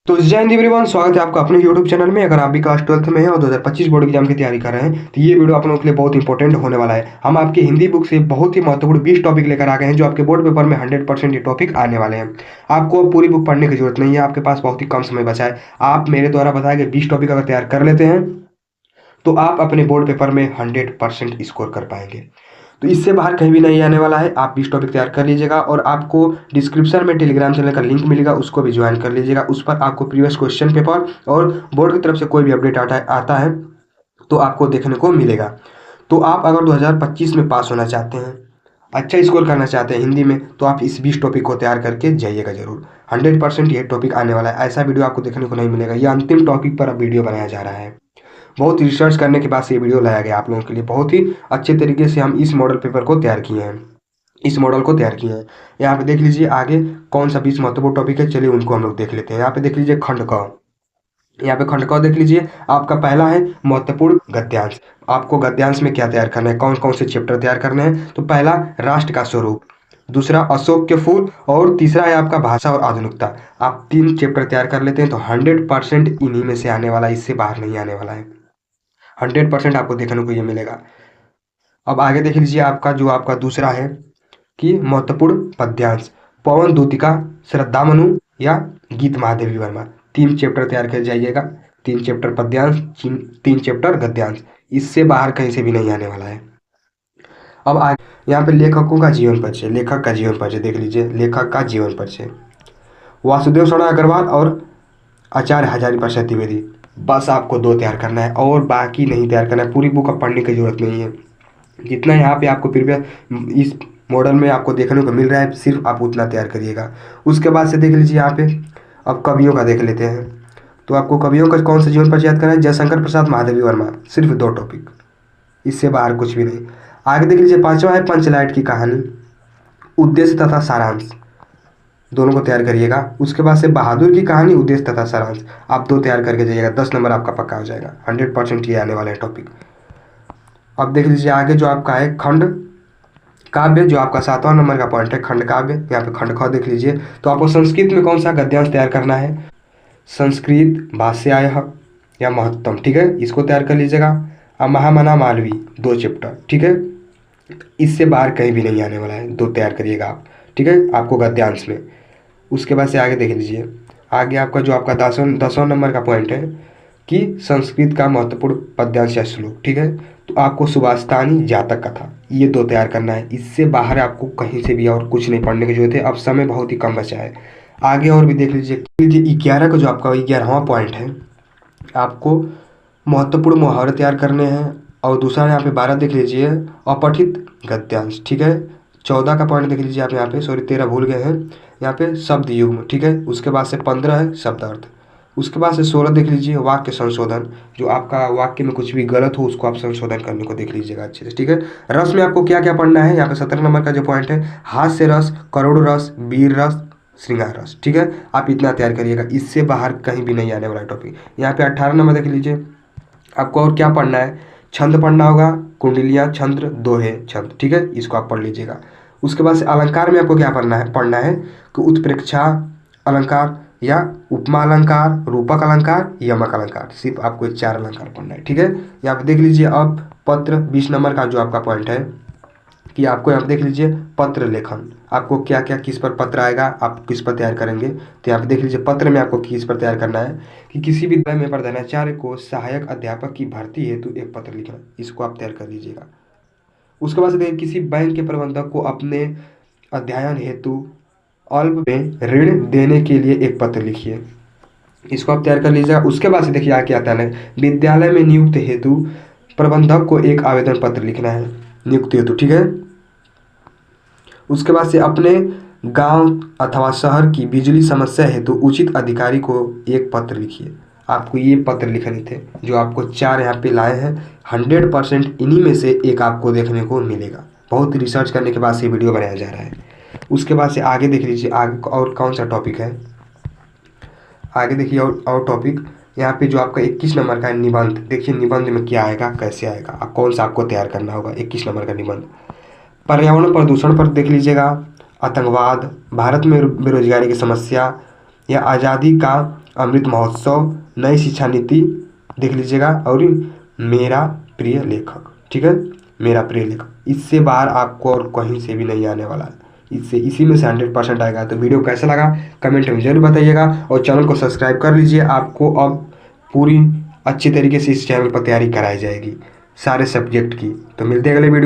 तो जय हिंद एवरीवन, स्वागत है आपका अपने YouTube चैनल में। अगर आप भी क्लास 12th में हैं और 2025 बोर्ड एग्जाम की तैयारी कर रहे हैं तो ये वीडियो आप लोगों के लिए बहुत इंपॉर्टेंट होने वाला है। हम आपकी हिंदी बुक से बहुत ही महत्वपूर्ण 20 टॉपिक लेकर आ गए हैं जो आपके बोर्ड पेपर में 100% ये टॉपिक आने वाले हैं। आपको अब पूरी बुक पढ़ने की जरूरत नहीं है, आपके पास बहुत ही कम समय बचा है। आप मेरे द्वारा बताए गए 20 टॉपिक अगर तैयार कर लेते हैं तो आप अपने बोर्ड पेपर में 100% स्कोर कर पाएंगे। तो इससे बाहर कहीं भी नहीं आने वाला है। आप 20 टॉपिक तैयार कर लीजिएगा और आपको डिस्क्रिप्शन में टेलीग्राम चैनल का लिंक मिलेगा, उसको भी ज्वाइन कर लीजिएगा। उस पर आपको प्रीवियस क्वेश्चन पेपर और बोर्ड की तरफ से कोई भी अपडेट आता है तो आपको देखने को मिलेगा। तो आप अगर 2025 में पास होना चाहते हैं, अच्छा स्कोर करना चाहते हैं हिंदी में, तो आप इस 20 टॉपिक को तैयार करके जाइएगा जरूर। 100% ये टॉपिक आने वाला है, ऐसा वीडियो आपको देखने को नहीं मिलेगा। ये अंतिम टॉपिक पर अब वीडियो बनाया जा रहा है। बहुत रिसर्च करने के बाद से ये वीडियो लाया गया आप लोगों के लिए। बहुत ही अच्छे तरीके से हम इस मॉडल पेपर को तैयार किए हैं, इस मॉडल को तैयार किए हैं। यहाँ पे देख लीजिए आगे कौन सा 20 महत्वपूर्ण टॉपिक है, चलिए उनको हम लोग देख लेते हैं। यहाँ पे देख लीजिए खंड क, यहाँ पे खंड क देख लीजिए। आपका पहला है महत्वपूर्ण गद्यांश। आपको गद्यांश में क्या तैयार करना है, कौन कौन से चैप्टर तैयार करने हैं। तो पहला राष्ट्र का स्वरूप, दूसरा अशोक के फूल और तीसरा है आपका भाषा और आधुनिकता। आप 3 चैप्टर तैयार कर लेते हैं तो 100% इन्हीं में से आने वाला है, इससे बाहर नहीं आने वाला है। 100% आपको देखने को ये मिलेगा। अब आगे देख लीजिए आपका दूसरा है कि महत्वपूर्ण पद्यांश, पवन दूतिका, श्रद्धामनु या गीत महादेवी वर्मा। 3 चैप्टर तैयार कर जाइएगा, 3 चैप्टर पद्यांश, 3 चैप्टर गद्यांश। इससे बाहर कहीं से भी नहीं आने वाला है। अब आगे यहाँ पे लेखकों का जीवन परिचय, लेखक का जीवन परिचय देख लीजिए। लेखक का जीवन परिचय वासुदेव शरण अग्रवाल और आचार्य हजारी प्रसाद द्विवेदी। बस आपको 2 तैयार करना है और बाकी नहीं तैयार करना है। पूरी बुक अब पढ़ने की जरूरत नहीं है। जितना यहाँ पे आपको प्रीवियस इस मॉडल में आपको देखने को मिल रहा है, सिर्फ आप उतना तैयार करिएगा। उसके बाद से देख लीजिए यहाँ पे अब कवियों का देख लेते हैं। तो आपको कवियों का कौन सा जीवन परिचय याद करना है, जयशंकर प्रसाद, महादेवी वर्मा। सिर्फ 2 टॉपिक, इससे बाहर कुछ भी नहीं। आगे देख लीजिए 5वां है पंचलाइट की कहानी, उद्देश्य तथा सारांश। दोनों को तैयार करिएगा। उसके बाद से बहादुर की कहानी, उद्देश्य तथा सारांश। आप 2 तैयार करके जाइएगा, 10 नंबर आपका पक्का हो जाएगा। 100% ये आने वाला है टॉपिक। अब देख लीजिए आगे जो आपका है खंड काव्य, जो आपका 7वां नंबर का पॉइंट है खंड काव्य। यहाँ पे खंड ख देख लीजिए। तो आपको संस्कृत में कौन सा गद्यांश तैयार करना है, संस्कृत भाष्यायः या महत्तम, ठीक है, इसको तैयार कर लीजिएगा। अब महामना मालवी 2 चैप्टर, ठीक है, इससे बाहर कहीं भी नहीं आने वाला है। 2 तैयार करिएगा आप, ठीक है, आपको गद्यांश में। उसके बाद से आगे देख लीजिए। आगे आपका जो आपका 10वां नंबर का पॉइंट है कि संस्कृत का महत्वपूर्ण पद्यांश या श्लोक, ठीक है। तो आपको सुभाषितानी, जातक कथा, ये 2 तैयार करना है। इससे बाहर आपको कहीं से भी और कुछ नहीं पढ़ने की जरूरत है। अब समय बहुत ही कम बचा है। आगे और भी देख लीजिए। 11 का जो आपका 11वां पॉइंट है, आपको महत्वपूर्ण मुहावरे तैयार करने हैं। और दूसरा यहाँ पे 12 देख लीजिए अपठित गद्यांश, ठीक है। 14 का पॉइंट देख लीजिए आप यहाँ पे, सॉरी 13 भूल गए हैं, यहाँ पे शब्द युग्म, ठीक है। उसके बाद से 15 है शब्दार्थ। उसके बाद से 16 देख लीजिए वाक्य संशोधन, जो आपका वाक्य में कुछ भी गलत हो उसको आप संशोधन करने को देख लीजिएगा अच्छे से, ठीक है। रस में आपको क्या क्या पढ़ना है, यहाँ पे 17 नंबर का जो पॉइंट है हास्य रस, करोड़ रस, वीर रस, श्रृंगार रस, ठीक है। आप इतना तैयार करिएगा, इससे बाहर कहीं भी नहीं आने वाला टॉपिक। यहाँ पे 18 नंबर देख लीजिए। आपको और क्या पढ़ना है, छंद पढ़ना होगा, कुंडलियाँ, छंद, दोहे, छंद, ठीक है, इसको आप पढ़ लीजिएगा। उसके बाद से अलंकार में आपको क्या पढ़ना है कि उत्प्रेक्षा अलंकार या उपमा अलंकार, रूपक अलंकार, यमक अलंकार। सिर्फ आपको 4 अलंकार पढ़ना है, ठीक है। यहाँ पे देख लीजिए अब पत्र 20 नंबर का जो आपका पॉइंट है कि आपको यहाँ पे देख लीजिए पत्र लेखन। आपको क्या क्या किस पर पत्र आएगा, आप किस पर तैयार करेंगे। तो यहाँ पे देख लीजिए पत्र में आपको किस पर तैयार करना है कि किसी विद्यालय में प्रधानाचार्य को सहायक अध्यापक की भर्ती हेतु एक पत्र लिखना, इसको आप तैयार कर लीजिएगा। उसके बाद से देखिए किसी बैंक के प्रबंधक को अपने अध्ययन हेतु अल्प में ऋण देने के लिए एक पत्र लिखिए, इसको आप तैयार कर लीजिएगा। उसके बाद से देखिए आगे आता है विद्यालय में नियुक्त हेतु प्रबंधक को एक आवेदन पत्र लिखना है नियुक्ति हेतु, ठीक है। उसके बाद से अपने गांव अथवा शहर की बिजली समस्या हेतु उचित अधिकारी को एक पत्र लिखिए। आपको ये पत्र लिखने थे जो आपको 4 यहाँ पे लाए हैं। 100% इन्हीं में से एक आपको देखने को मिलेगा। बहुत रिसर्च करने के बाद से वीडियो बनाया जा रहा है। उसके बाद से आगे देख लीजिए आगे और कौन सा टॉपिक है। आगे देखिए और टॉपिक यहाँ पे जो आपका 21 नंबर का है निबंध। देखिए निबंध में क्या आएगा, कैसे आएगा, कौन सा आपको तैयार करना होगा। 21 नंबर का निबंध पर्यावरण प्रदूषण पर देख लीजिएगा, आतंकवाद, भारत में बेरोजगारी की समस्या या आज़ादी का अमृत महोत्सव, नई शिक्षा नीति देख लीजिएगा, और मेरा प्रिय लेखक। ठीक है, मेरा प्रिय लेखक, इससे बाहर आपको और कहीं से भी नहीं आने वाला है। इससे इसी में से 100% आएगा। तो वीडियो कैसा लगा कमेंट में जरूर बताइएगा, और चैनल को सब्सक्राइब कर लीजिए। आपको अब पूरी अच्छी तरीके से इस चैनल पर तैयारी कराई जाएगी सारे सब्जेक्ट की। तो मिलते हैं अगले वीडियो।